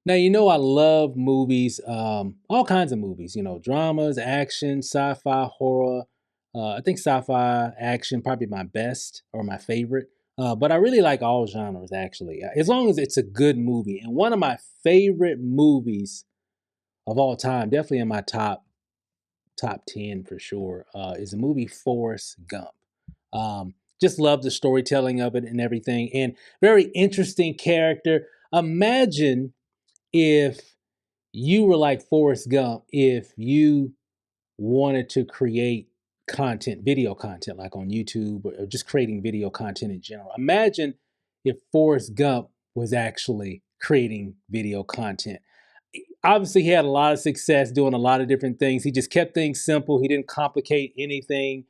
Now, I love movies, all kinds of movies, dramas, action, sci-fi, horror. I think sci-fi action probably my best or my favorite. But I really like all genres actually, as long as it's a good movie. And one of my favorite movies of all time, definitely in my top 10 for sure, is the movie Forrest Gump. Just love the storytelling of it and everything, and very interesting character. Imagine if you were like Forrest Gump, if you wanted to create content, video content, like on YouTube or just creating video content in general. Imagine if Forrest Gump was actually creating video content. Obviously, he had a lot of success doing a lot of different things. He just kept things simple. He didn't complicate anything.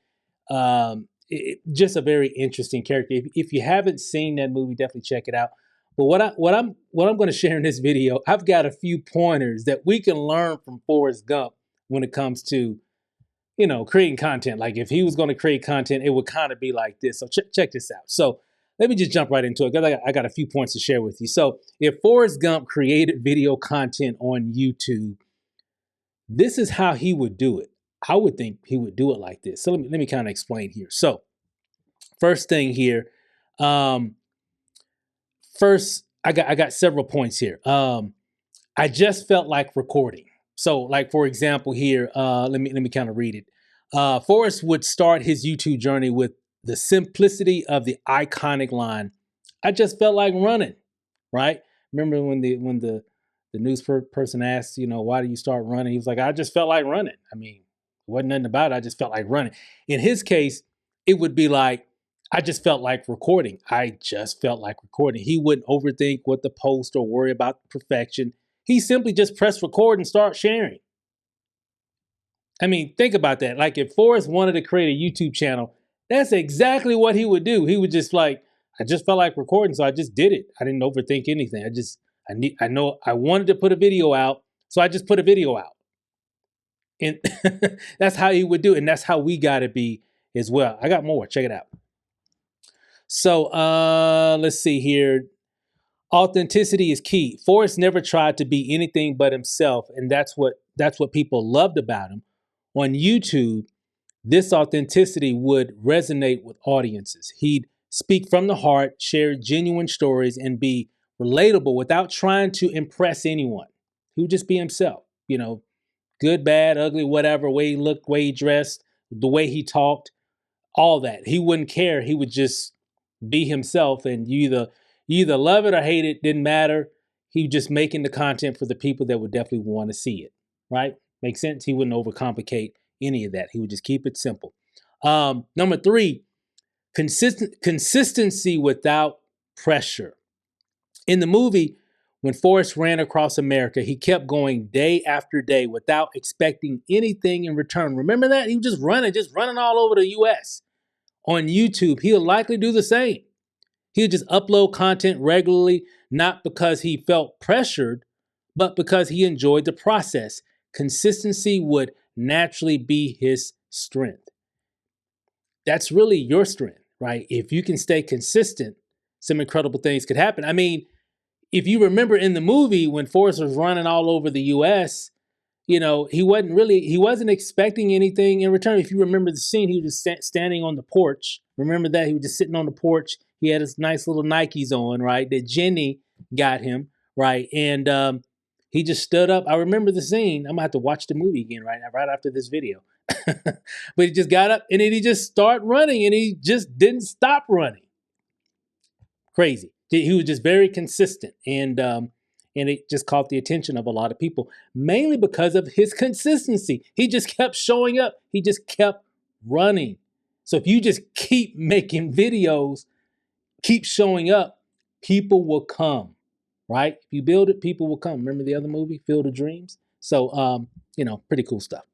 Just a very interesting character. If you haven't seen that movie, definitely check it out. But what I'm going to share in this video, I've got a few pointers that we can learn from Forrest Gump when it comes to creating content. Like if he was going to create content, it would kind of be like this. So check this out. So let me just jump right into it because I got a few points to share with you. So if Forrest Gump created video content on YouTube, this is how he would do it. I would think he would do it like this. So let me kind of explain here. So first thing here, um, first I got several points here. I just felt like recording. So, like for example, here, let me kind of read it. Forrest would start his YouTube journey with the simplicity of the iconic line, "I just felt like running." Right? Remember when the news person asked, why do you start running? He was like, "I just felt like running." I mean, it wasn't nothing about it. I just felt like running. In his case, it would be like, "I just felt like recording. I just felt like recording." He wouldn't overthink what the post or worry about perfection. He simply just pressed record and start sharing. I mean, think about that. Like if Forrest wanted to create a YouTube channel, that's exactly what he would do. He would just like, "I just felt like recording, so I just did it. I didn't overthink anything. I know I wanted to put a video out, so I just put a video out." And that's how he would do it. And that's how we gotta be as well. I got more. Check it out. So let's see here. Authenticity is key. Forrest never tried to be anything but himself, and that's what people loved about him. On YouTube, this authenticity would resonate with audiences. He'd speak from the heart, share genuine stories, and be relatable without trying to impress anyone. He would just be himself, good, bad, ugly, whatever, way he looked, way he dressed, the way he talked, all that. He wouldn't care. He would just be himself, and you either love it or hate it, didn't matter. He was just making the content for the people that would definitely want to see it. Right? Makes sense. He wouldn't overcomplicate any of that. He would just keep it simple. Number three, consistency without pressure. In the movie, when Forrest ran across America, he kept going day after day without expecting anything in return. Remember that? He was just running all over the US. On YouTube, he'll likely do the same. He'll just upload content regularly, not because he felt pressured, but because he enjoyed the process. Consistency would naturally be his strength. That's really your strength, right? If you can stay consistent, some incredible things could happen. I mean, if you remember in the movie when Forrest was running all over the US, he wasn't expecting anything in return. If you remember the scene, he was just standing on the porch. Remember that? He was just sitting on the porch. He had his nice little Nikes on, right? That Jenny got him, right? And he just stood up. I remember the scene. I'm gonna have to watch the movie again right after this video. But he just got up and then he just started running and he just didn't stop running. Crazy. He was just very consistent, and it just caught the attention of a lot of people, mainly because of his consistency. He just kept showing up. He just kept running. So if you just keep making videos, keep showing up, people will come, right? If you build it, people will come. Remember the other movie, Field of Dreams? So, pretty cool stuff.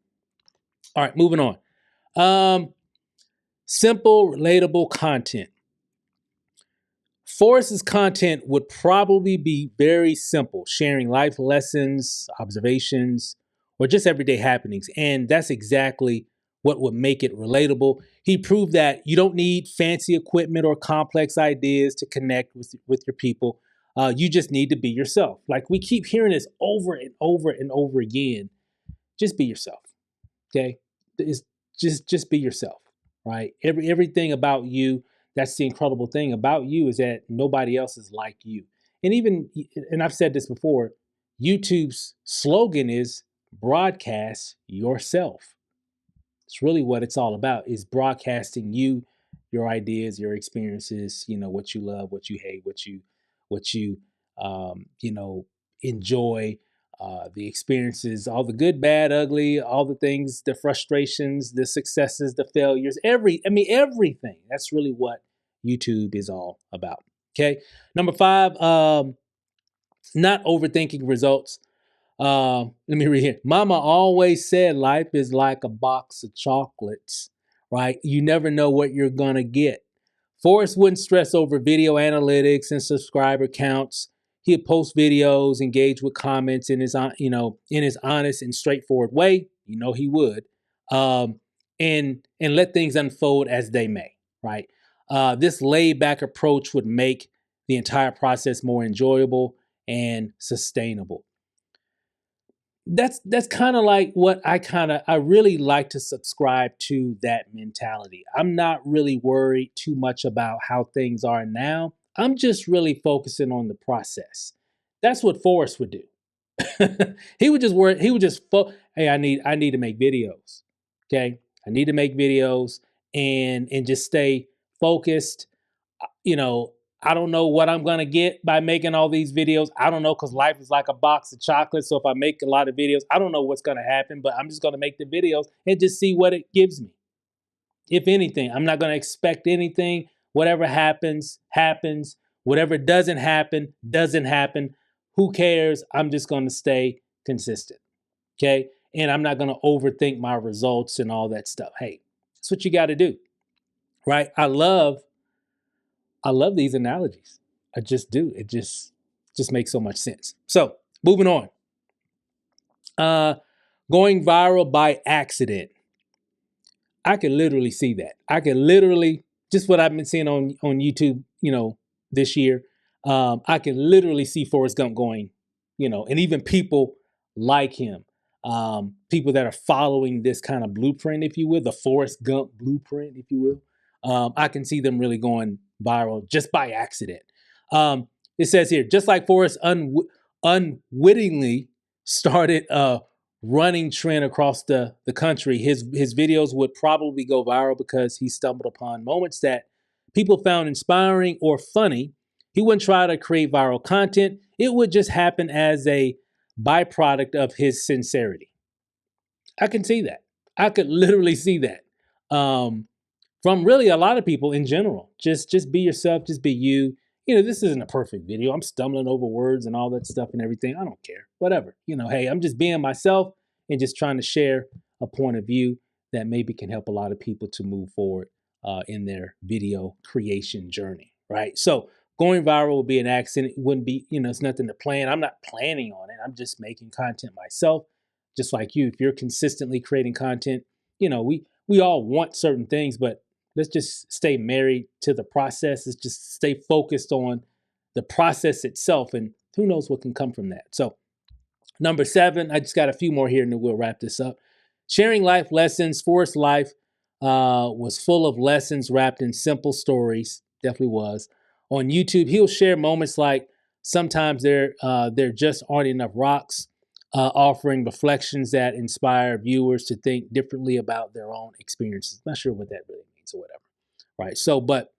All right, moving on. Simple, relatable content. Forrest's content would probably be very simple, sharing life lessons, observations, or just everyday happenings. And that's exactly what would make it relatable. He proved that you don't need fancy equipment or complex ideas to connect with your people. You just need to be yourself. Like we keep hearing this over and over and over again. Just be yourself. Okay, it's just be yourself, right? Everything about you. That's the incredible thing about you is that nobody else is like you. And even and I've said this before, YouTube's slogan is broadcast yourself. It's really what it's all about is broadcasting you, your ideas, your experiences, what you love, what you hate, what you enjoy, the experiences, all the good, bad, ugly, all the things, the frustrations, the successes, the failures, everything. That's really what YouTube is all about. Okay. Number 5, not overthinking results. Let me read here. Mama always said life is like a box of chocolates, right? You never know what you're gonna get. Forrest wouldn't stress over video analytics and subscriber counts. He'd post videos, engage with comments in his, in his honest and straightforward way. He would, and let things unfold as they may, right? This laid back approach would make the entire process more enjoyable and sustainable. That's kind of like what I really like to subscribe to that mentality. I'm not really worried too much about how things are now. I'm just really focusing on the process. That's what Forrest would do. He would just work. He would just hey, I need to make videos. Okay, I need to make videos and just stay focused. you know, I don't know what I'm gonna get by making all these videos. I don't know because life is like a box of chocolates. So if I make a lot of videos, I don't know what's gonna happen, but I'm just gonna make the videos and just see what it gives me. If anything, I'm not gonna expect anything. Whatever happens, happens. Whatever doesn't happen, doesn't happen. Who cares? I'm just gonna stay consistent. Okay. And I'm not gonna overthink my results and all that stuff. Hey, that's what you gotta do. Right? I love these analogies. I just do. It just makes so much sense. So moving on. Uh, Going viral by accident. I can literally see that. I can literally just what I've been seeing on YouTube. This year. I can literally see Forrest Gump going. And even people like him. People that are following this kind of blueprint, if you will, the Forrest Gump blueprint, if you will. I can see them really going viral just by accident. It says here, just like Forrest unwittingly started a running trend across the country, his videos would probably go viral because he stumbled upon moments that people found inspiring or funny. He wouldn't try to create viral content. It would just happen as a byproduct of his sincerity. I can see that. I could literally see that. From really a lot of people in general. Just be yourself, just be you. This isn't a perfect video. I'm stumbling over words and all that stuff and everything. I don't care. Whatever. Hey, I'm just being myself and just trying to share a point of view that maybe can help a lot of people to move forward in their video creation journey, right? So going viral would be an accident. It wouldn't be, it's nothing to plan. I'm not planning on it. I'm just making content myself, just like you. If you're consistently creating content, we all want certain things, but let's just stay married to the process. Let's just stay focused on the process itself, and who knows what can come from that. So, number 7, I just got a few more here, and then we'll wrap this up. Sharing life lessons. Forrest's life was full of lessons wrapped in simple stories. Definitely was. On YouTube, he'll share moments like sometimes there just aren't enough rocks, offering reflections that inspire viewers to think differently about their own experiences. Not sure what that really means or whatever, right? So, but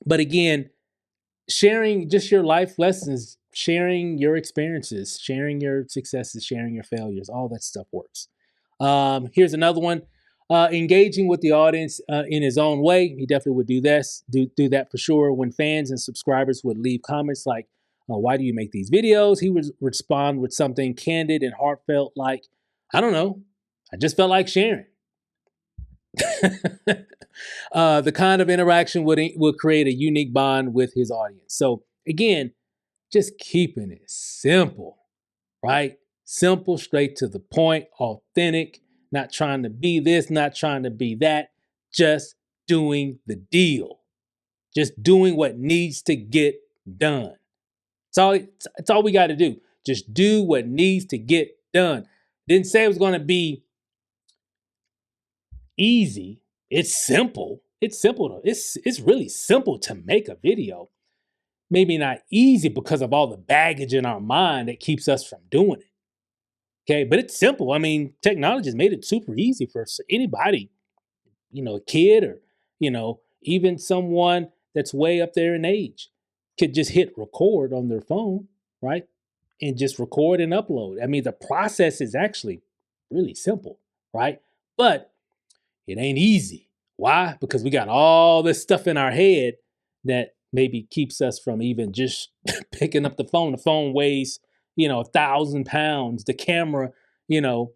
again, sharing just your life lessons, sharing your experiences, sharing your successes, sharing your failures, all that stuff works. Here's another one. Engaging with the audience in his own way. He definitely would do this, do that for sure. When fans and subscribers would leave comments like, why do you make these videos? He would respond with something candid and heartfelt like, I don't know, I just felt like sharing. The kind of interaction would create a unique bond with his audience. So again, just keeping it simple, right? Simple, straight to the point, authentic, not trying to be this, not trying to be that, just doing the deal, just doing what needs to get done. It's all we got to do. Just do what needs to get done. Didn't say it was going to be easy. It's simple. It's simple. It's really simple to make a video. Maybe not easy because of all the baggage in our mind that keeps us from doing it. Okay, but it's simple. I mean, technology has made it super easy for anybody, a kid or, even someone that's way up there in age could just hit record on their phone, right? And just record and upload. I mean, the process is actually really simple, right? But it ain't easy. Why? Because we got all this stuff in our head that maybe keeps us from even just picking up the phone. The phone weighs, 1,000 pounds. The camera, you know,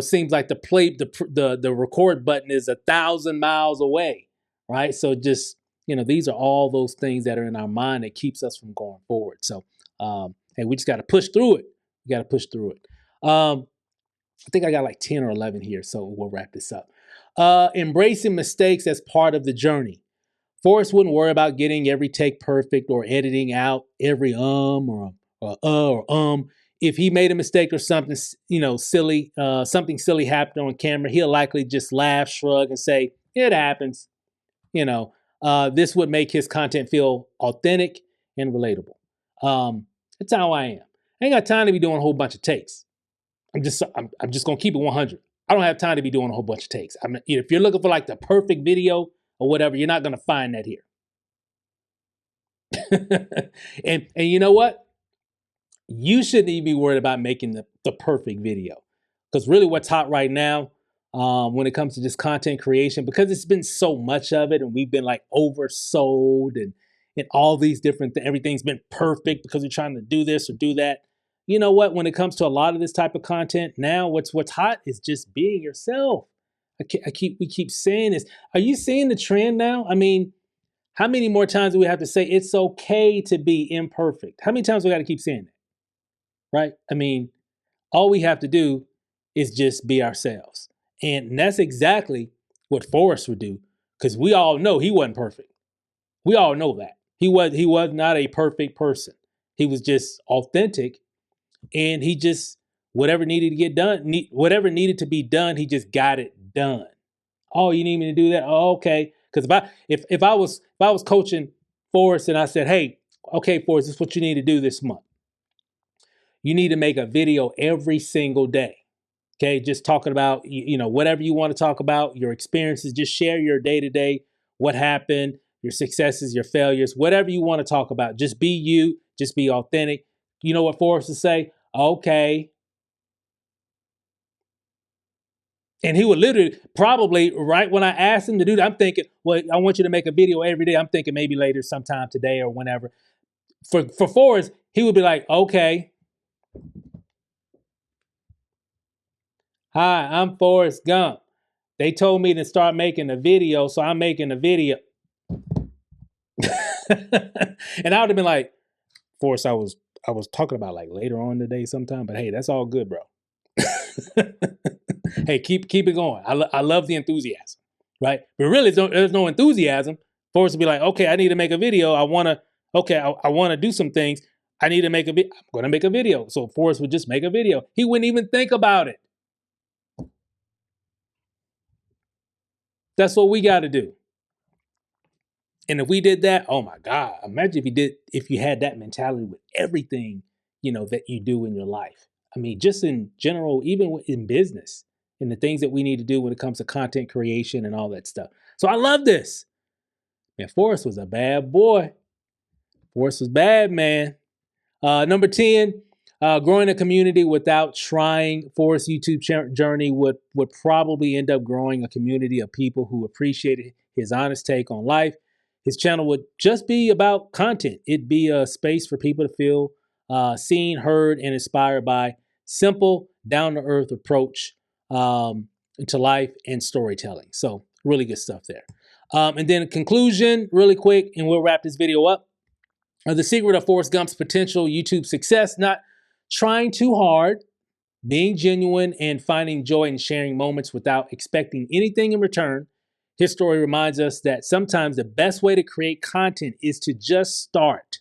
seems like the record button is 1,000 miles away, right? So just, these are all those things that are in our mind that keeps us from going forward. So, hey, we just got to push through it. We got to push through it. I think I got like 10 or 11 here, so we'll wrap this up. Embracing mistakes as part of the journey. Forrest wouldn't worry about getting every take perfect or editing out every or if he made a mistake or something, silly, something silly happened on camera, he'll likely just laugh, shrug, and say, it happens. This would make his content feel authentic and relatable. That's how I am. I ain't got time to be doing a whole bunch of takes. I'm just gonna keep it 100. I don't have time to be doing a whole bunch of takes. If you're looking for like the perfect video or whatever, you're not gonna find that here. and you know what? You shouldn't even be worried about making the perfect video, because really what's hot right now, when it comes to just content creation, because it's been so much of it and we've been like oversold and all these different things, everything's been perfect because we're trying to do this or do that. You know what? When it comes to a lot of this type of content now, what's hot is just being yourself. We keep saying this. Are you seeing the trend now? I mean, how many more times do we have to say it's okay to be imperfect? How many times we got to keep saying that? Right? I mean, all we have to do is just be ourselves. And that's exactly what Forrest would do, because we all know he wasn't perfect. We all know that. He was not a perfect person. He was just authentic, and he just, whatever needed to get done, whatever needed to be done, he just got it done. Oh, you need me to do that? Oh, okay. Because if I was coaching Forrest and I said, hey, okay, Forrest, this is what you need to do this month. You need to make a video every single day. Okay, just talking about, whatever you want to talk about, your experiences, just share your day-to-day, what happened, your successes, your failures, whatever you want to talk about. Just be you, just be authentic. You know what Forrest would say? Okay. And he would literally, probably right when I asked him to do that, I'm thinking, well, I want you to make a video every day. I'm thinking maybe later sometime today or whenever. For Forrest, he would be like, okay. Hi, I'm Forrest Gump. They told me to start making a video, so I'm making a video. And I would have been like, Forrest, I was talking about like later on today sometime, but hey, that's all good, bro. Hey, keep it going. I love the enthusiasm, right? But really, there's no enthusiasm. Forrest would be like, okay, I need to make a video. I want to do some things. I need to make a video. I'm going to make a video. So Forrest would just make a video. He wouldn't even think about it. That's what we got to do. And if we did that, oh my God, imagine if you had that mentality with everything, that you do in your life. I mean, just in general, even in business and the things that we need to do when it comes to content creation and all that stuff. So I love this. Man, Forrest was a bad boy. Forrest was bad, man. Number 10, growing a community without trying. Forrest's YouTube journey would probably end up growing a community of people who appreciated his honest take on life. His channel would just be about content. It'd be a space for people to feel seen, heard, and inspired by simple, down-to-earth approach to life and storytelling. So really good stuff there. And then a conclusion, really quick, and we'll wrap this video up. The secret of Forrest Gump's potential YouTube success: not trying too hard, being genuine, and finding joy in sharing moments without expecting anything in return. His story reminds us that sometimes the best way to create content is to just start.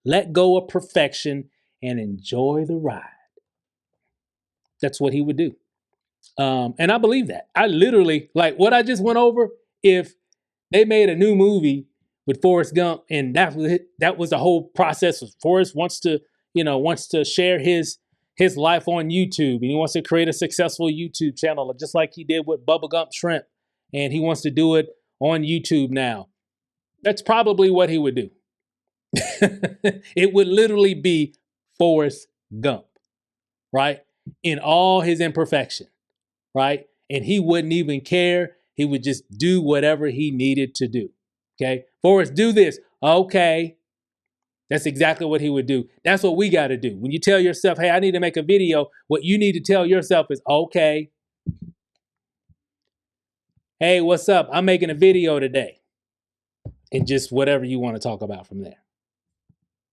let go of perfection, and enjoy the ride. That's what he would do. And I believe that. I literally, like what I just went over, if they made a new movie with Forrest Gump, and that was it, that was the whole process. Was Forrest wants to share his life on YouTube, and he wants to create a successful YouTube channel, just like he did with Bubblegum Shrimp, and he wants to do it on YouTube now. That's probably what he would do. It would literally be Forrest Gump, right? In all his imperfection, right? And he wouldn't even care. He would just do whatever he needed to do. Okay. Forrest, do this. Okay. That's exactly what he would do. That's what we got to do. When you tell yourself, hey, I need to make a video, what you need to tell yourself is, okay, hey, what's up? I'm making a video today. And just whatever you want to talk about from there.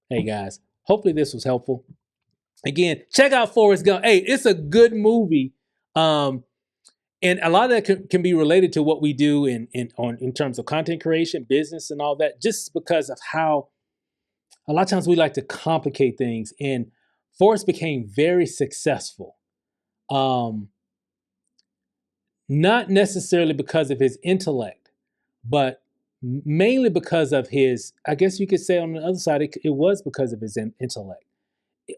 Hey, guys, hopefully this was helpful. Again, check out Forrest Gump. Hey, it's a good movie. And a lot of that can be related to what we do in terms of content creation, business, and all that, just because of how a lot of times we like to complicate things. And Forrest became very successful, not necessarily because of his intellect, but mainly because of his, I guess you could say on the other side, it was because of his intellect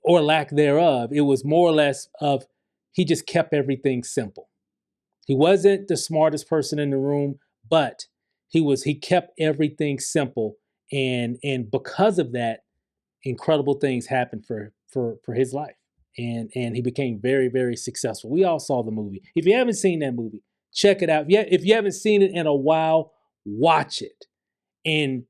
or lack thereof. It was more or less of he just kept everything simple. He wasn't the smartest person in the room, but he kept everything simple, and because of that, incredible things happened for his life, and he became very, very successful. We all saw the movie. If you haven't seen that movie, check it out. If you haven't seen it in a while, watch it, and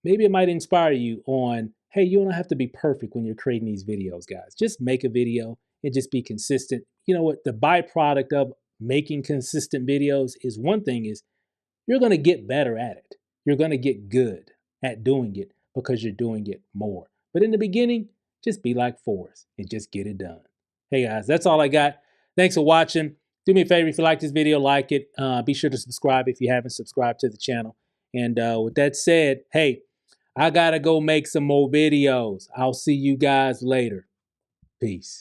maybe it might inspire you on, hey, you don't have to be perfect when you're creating these videos, guys. Just make a video and just be consistent. You know what? The byproduct of making consistent videos is one thing is you're going to get better at it. You're going to get good at doing it because you're doing it more. But in the beginning, just be like Forrest and just get it done. Hey guys, that's all I got. Thanks for watching. Do me a favor, if you like this video, like it. Be sure to subscribe if you haven't subscribed to the channel. And with that said, hey, I got to go make some more videos. I'll see you guys later. Peace.